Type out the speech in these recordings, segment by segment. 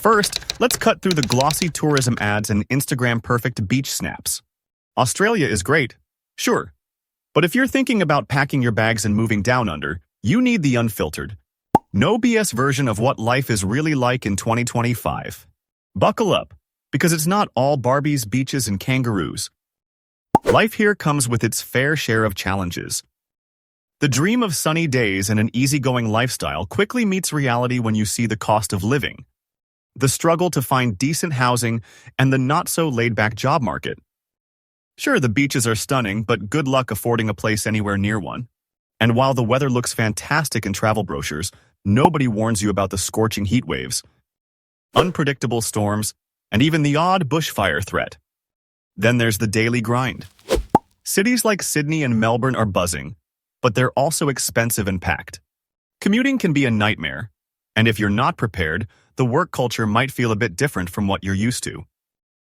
First, let's cut through the glossy tourism ads and Instagram-perfect beach snaps. Australia is great, sure. But if you're thinking about packing your bags and moving down under, you need the unfiltered, no BS version of what life is really like in 2025. Buckle up, because it's not all Barbies, beaches, and kangaroos. Life here comes with its fair share of challenges. The dream of sunny days and an easygoing lifestyle quickly meets reality when you see the cost of living, the struggle to find decent housing, and the not-so-laid-back job market. Sure, the beaches are stunning, but good luck affording a place anywhere near one. And while the weather looks fantastic in travel brochures, nobody warns you about the scorching heat waves, unpredictable storms, and even the odd bushfire threat. Then there's the daily grind. Cities like Sydney and Melbourne are buzzing, but they're also expensive and packed. Commuting can be a nightmare, and if you're not prepared, the work culture might feel a bit different from what you're used to.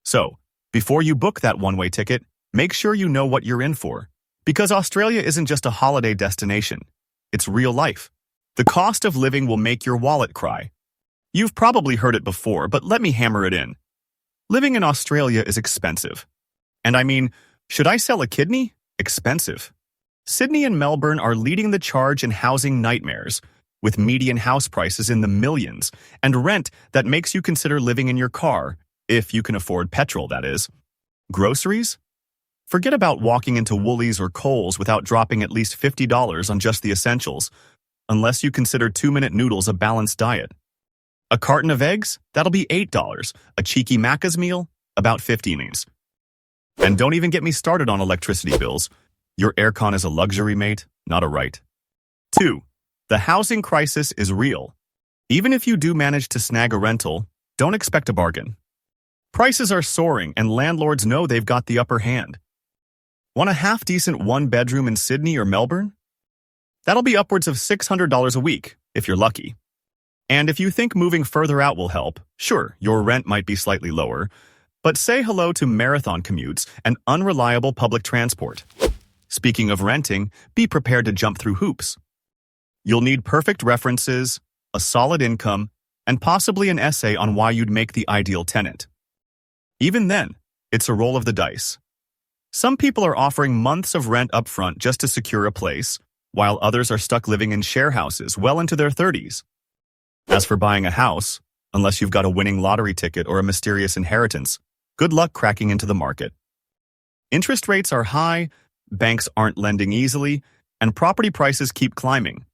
So, before you book that one-way ticket, make sure you know what you're in for. Because Australia isn't just a holiday destination, it's real life. The cost of living will make your wallet cry. You've probably heard it before, but let me hammer it in. Living in Australia is expensive. And I mean, should I sell a kidney? Expensive. Sydney and Melbourne are leading the charge in housing nightmares, with median house prices in the millions, and rent that makes you consider living in your car, if you can afford petrol, that is. Groceries? Forget about walking into Woolies or Coles without dropping at least $50 on just the essentials, unless you consider 2-minute noodles a balanced diet. A carton of eggs? That'll be $8. A cheeky Macca's meal? About 15s. And don't even get me started on electricity bills. Your aircon is a luxury, mate, not a right. 2. The housing crisis is real. Even if you do manage to snag a rental, don't expect a bargain. Prices are soaring and landlords know they've got the upper hand. Want a half-decent one-bedroom in Sydney or Melbourne? That'll be upwards of $600 a week, if you're lucky. And if you think moving further out will help, sure, your rent might be slightly lower, but say hello to marathon commutes and unreliable public transport. Speaking of renting, be prepared to jump through hoops. You'll need perfect references, a solid income, and possibly an essay on why you'd make the ideal tenant. Even then, it's a roll of the dice. Some people are offering months of rent up front just to secure a place, while others are stuck living in share houses well into their 30s. As for buying a house, unless you've got a winning lottery ticket or a mysterious inheritance, good luck cracking into the market. Interest rates are high, banks aren't lending easily, and property prices keep climbing.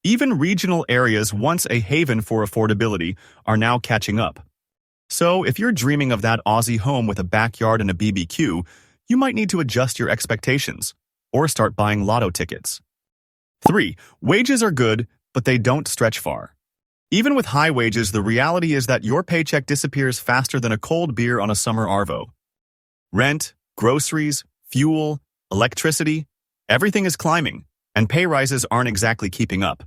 Even regional areas once a haven for affordability are now catching up. So if you're dreaming of that Aussie home with a backyard and a BBQ, you might need to adjust your expectations or start buying lotto tickets. 3. Wages are good, but they don't stretch far. Even with high wages, the reality is that your paycheck disappears faster than a cold beer on a summer arvo. Rent, groceries, fuel, electricity, everything is climbing, and pay rises aren't exactly keeping up.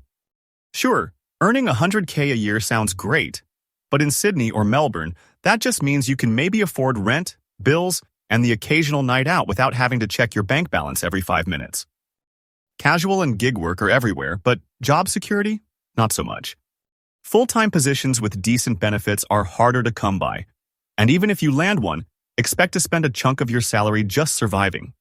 Sure, earning $100K a year sounds great, but in Sydney or Melbourne, that just means you can maybe afford rent, bills, and the occasional night out without having to check your bank balance every 5 minutes. Casual and gig work are everywhere, but job security? Not so much. Full-time positions with decent benefits are harder to come by, and even if you land one, expect to spend a chunk of your salary just surviving.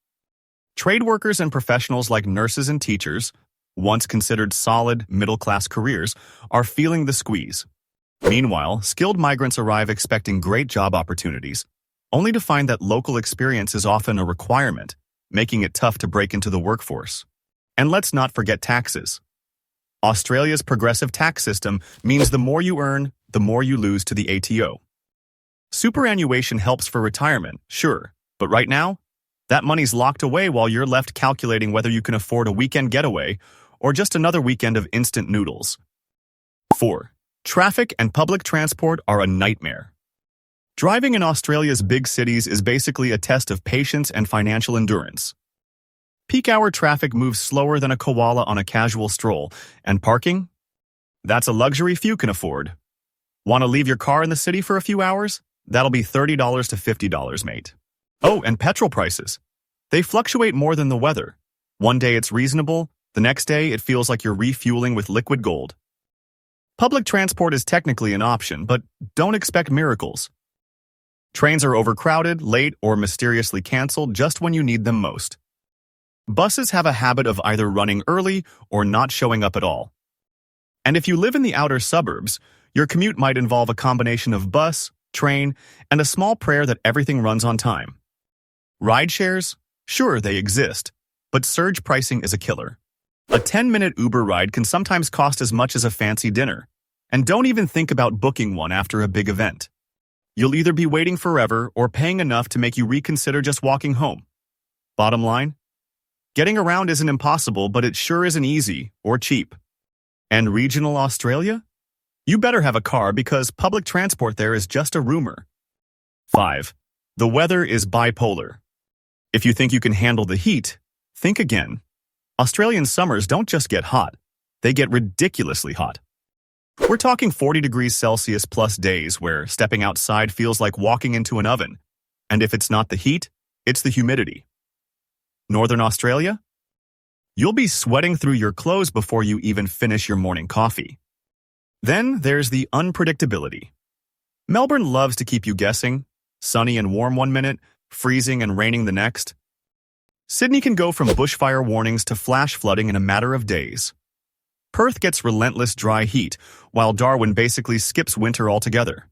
Trade workers and professionals like nurses and teachers, once considered solid, middle-class careers, are feeling the squeeze. Meanwhile, skilled migrants arrive expecting great job opportunities, only to find that local experience is often a requirement, making it tough to break into the workforce. And let's not forget taxes. Australia's progressive tax system means the more you earn, the more you lose to the ATO. Superannuation helps for retirement, sure, but right now, that money's locked away while you're left calculating whether you can afford a weekend getaway or just another weekend of instant noodles. 4. Traffic and public transport are a nightmare. Driving in Australia's big cities is basically a test of patience and financial endurance. Peak hour traffic moves slower than a koala on a casual stroll, and parking? That's a luxury few can afford. Want to leave your car in the city for a few hours? That'll be $30 to $50, mate. Oh, and petrol prices. They fluctuate more than the weather. One day it's reasonable, the next day it feels like you're refueling with liquid gold. Public transport is technically an option, but don't expect miracles. Trains are overcrowded, late, or mysteriously canceled just when you need them most. Buses have a habit of either running early or not showing up at all. And if you live in the outer suburbs, your commute might involve a combination of bus, train, and a small prayer that everything runs on time. Rideshares? Sure, they exist, but surge pricing is a killer. A 10-minute Uber ride can sometimes cost as much as a fancy dinner, and don't even think about booking one after a big event. You'll either be waiting forever or paying enough to make you reconsider just walking home. Bottom line? Getting around isn't impossible, but it sure isn't easy or cheap. And regional Australia? You better have a car because public transport there is just a rumor. 5. The weather is bipolar. If you think you can handle the heat, think again. Australian summers don't just get hot, they get ridiculously hot. We're talking 40 degrees Celsius plus days where stepping outside feels like walking into an oven. And if it's not the heat, it's the humidity. Northern Australia? You'll be sweating through your clothes before you even finish your morning coffee. Then there's the unpredictability. Melbourne loves to keep you guessing, sunny and warm one minute, freezing and raining the next. Sydney can go from bushfire warnings to flash flooding in a matter of days. Perth gets relentless dry heat, while Darwin basically skips winter altogether.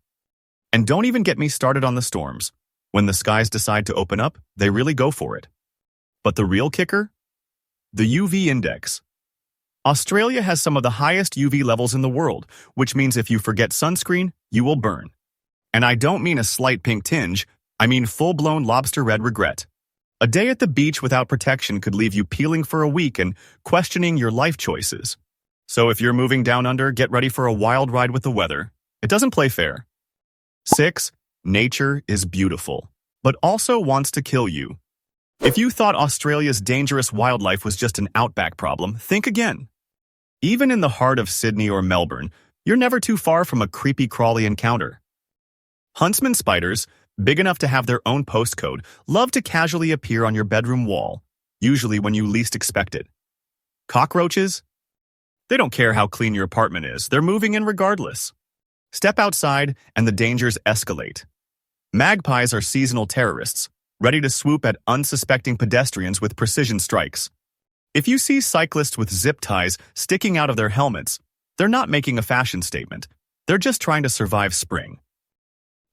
And don't even get me started on the storms. When the skies decide to open up, they really go for it. But the real kicker? The UV index. Australia has some of the highest UV levels in the world, which means if you forget sunscreen, you will burn. And I don't mean a slight pink tinge, I mean full-blown lobster red regret. A day at the beach without protection could leave you peeling for a week and questioning your life choices. So if you're moving down under, get ready for a wild ride with the weather. It doesn't play fair. 6. Nature is beautiful, but also wants to kill you. If you thought Australia's dangerous wildlife was just an outback problem, think again. Even in the heart of Sydney or Melbourne, you're never too far from a creepy crawly encounter. Huntsman spiders, big enough to have their own postcode, love to casually appear on your bedroom wall, usually when you least expect it. Cockroaches? They don't care how clean your apartment is, they're moving in regardless. Step outside and the dangers escalate. Magpies are seasonal terrorists, ready to swoop at unsuspecting pedestrians with precision strikes. If you see cyclists with zip ties sticking out of their helmets, they're not making a fashion statement, they're just trying to survive spring.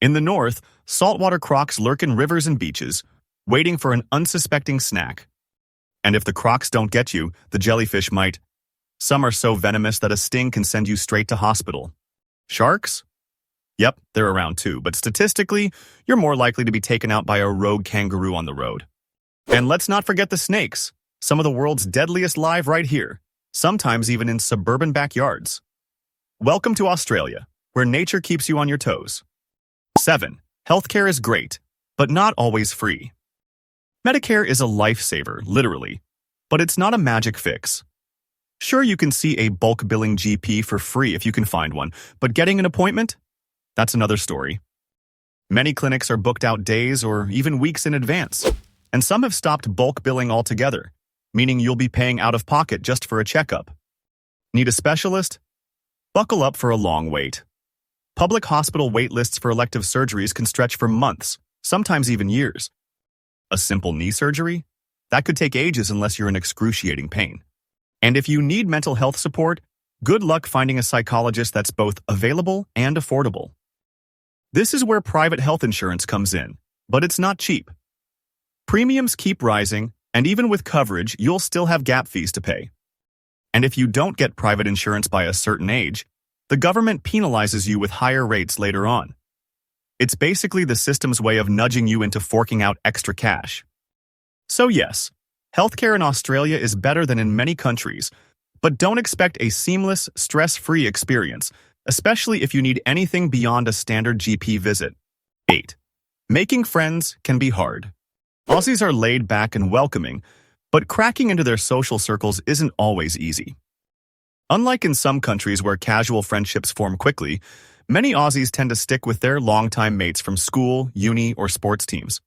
In the north, saltwater crocs lurk in rivers and beaches, waiting for an unsuspecting snack. And if the crocs don't get you, the jellyfish might. Some are so venomous that a sting can send you straight to hospital. Sharks? Yep, they're around too, but statistically, you're more likely to be taken out by a rogue kangaroo on the road. And let's not forget the snakes, some of the world's deadliest live right here, sometimes even in suburban backyards. Welcome to Australia, where nature keeps you on your toes. 7. Healthcare is great, but not always free. Medicare is a lifesaver, literally, but it's not a magic fix. Sure, you can see a bulk billing GP for free if you can find one, but getting an appointment? That's another story. Many clinics are booked out days or even weeks in advance, and some have stopped bulk billing altogether, meaning you'll be paying out of pocket just for a checkup. Need a specialist? Buckle up for a long wait. Public hospital wait lists for elective surgeries can stretch for months, sometimes even years. A simple knee surgery? That could take ages unless you're in excruciating pain. And if you need mental health support, good luck finding a psychologist that's both available and affordable. This is where private health insurance comes in, but it's not cheap. Premiums keep rising, and even with coverage, you'll still have gap fees to pay. And if you don't get private insurance by a certain age, the government penalizes you with higher rates later on. It's basically the system's way of nudging you into forking out extra cash. So yes, healthcare in Australia is better than in many countries, but don't expect a seamless, stress-free experience, especially if you need anything beyond a standard GP visit. 8. Making friends can be hard. Aussies are laid back and welcoming, but cracking into their social circles isn't always easy. Unlike in some countries where casual friendships form quickly, many Aussies tend to stick with their longtime mates from school, uni, or sports teams.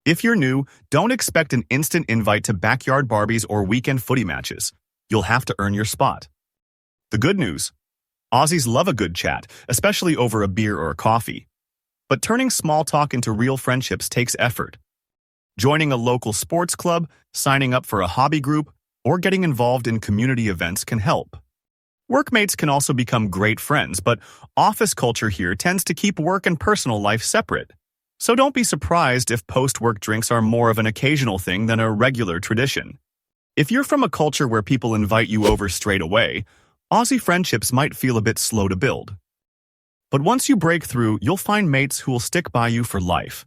If you're new, don't expect an instant invite to backyard barbies or weekend footy matches. You'll have to earn your spot. The good news: Aussies love a good chat, especially over a beer or a coffee. But turning small talk into real friendships takes effort. Joining a local sports club, signing up for a hobby group, or getting involved in community events can help. Workmates can also become great friends, but office culture here tends to keep work and personal life separate. So don't be surprised if post-work drinks are more of an occasional thing than a regular tradition. If you're from a culture where people invite you over straight away, Aussie friendships might feel a bit slow to build. But once you break through, you'll find mates who will stick by you for life.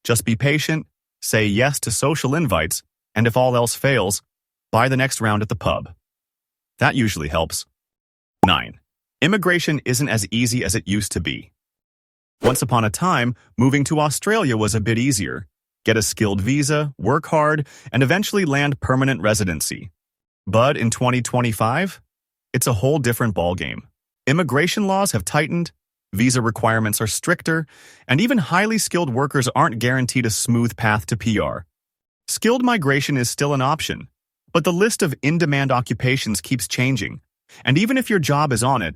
Just be patient, say yes to social invites, and if all else fails, buy the next round at the pub. That usually helps. 9. Immigration isn't as easy as it used to be. Once upon a time, moving to Australia was a bit easier. Get a skilled visa, work hard, and eventually land permanent residency. But in 2025, it's a whole different ballgame. Immigration laws have tightened, visa requirements are stricter, and even highly skilled workers aren't guaranteed a smooth path to PR. Skilled migration is still an option, but the list of in-demand occupations keeps changing, and even if your job is on it,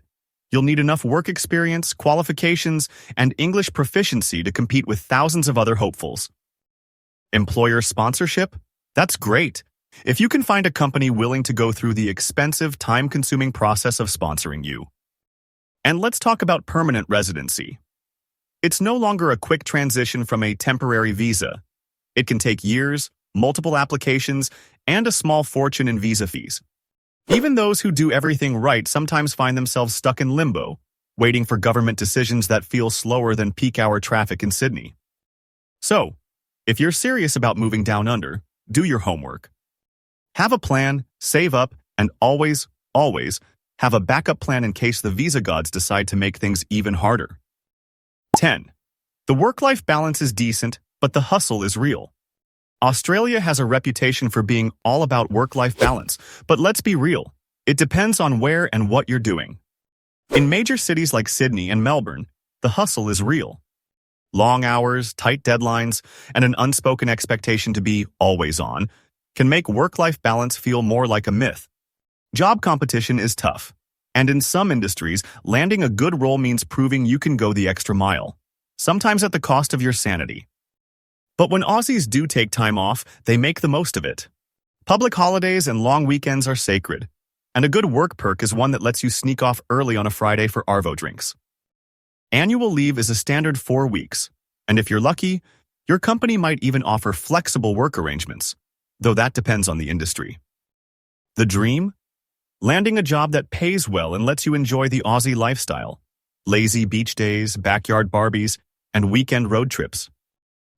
you'll need enough work experience, qualifications, and English proficiency to compete with thousands of other hopefuls. Employer sponsorship? That's great. If you can find a company willing to go through the expensive, time-consuming process of sponsoring you. And let's talk about permanent residency. It's no longer a quick transition from a temporary visa. It can take years, multiple applications, and a small fortune in visa fees. Even those who do everything right sometimes find themselves stuck in limbo, waiting for government decisions that feel slower than peak-hour traffic in Sydney. So, if you're serious about moving down under, do your homework. Have a plan, save up, and always have a backup plan in case the visa gods decide to make things even harder. 10. The work-life balance is decent, but the hustle is real. Australia has a reputation for being all about work-life balance, but let's be real, it depends on where and what you're doing. In major cities like Sydney and Melbourne, the hustle is real. Long hours, tight deadlines, and an unspoken expectation to be always on can make work-life balance feel more like a myth. Job competition is tough, and in some industries, landing a good role means proving you can go the extra mile, sometimes at the cost of your sanity. But when Aussies do take time off, they make the most of it. Public holidays and long weekends are sacred, and a good work perk is one that lets you sneak off early on a Friday for Arvo drinks. Annual leave is a standard 4 weeks, and if you're lucky, your company might even offer flexible work arrangements, though that depends on the industry. The dream? Landing a job that pays well and lets you enjoy the Aussie lifestyle. Lazy beach days, backyard Barbies, and weekend road trips.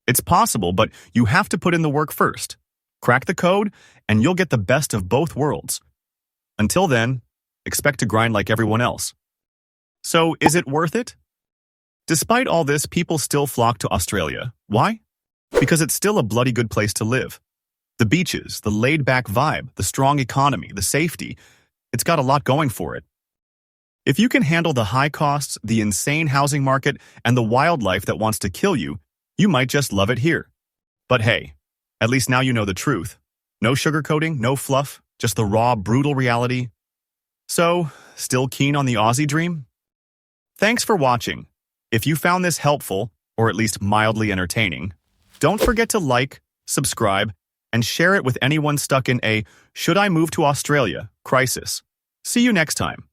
It's possible, but you have to put in the work first. Crack the code, and you'll get the best of both worlds. Until then, expect to grind like everyone else. So, is it worth it? Despite all this, people still flock to Australia. Why? Because it's still a bloody good place to live. The beaches, the laid-back vibe, the strong economy, the safety, it's got a lot going for it. If you can handle the high costs, the insane housing market, and the wildlife that wants to kill you, you might just love it here. But hey, at least now you know the truth. No sugarcoating, no fluff, just the raw, brutal reality. So, still keen on the Aussie dream? Thanks for watching. If you found this helpful, or at least mildly entertaining, don't forget to like, subscribe, and share it with anyone stuck in a "should I move to Australia" crisis. See you next time.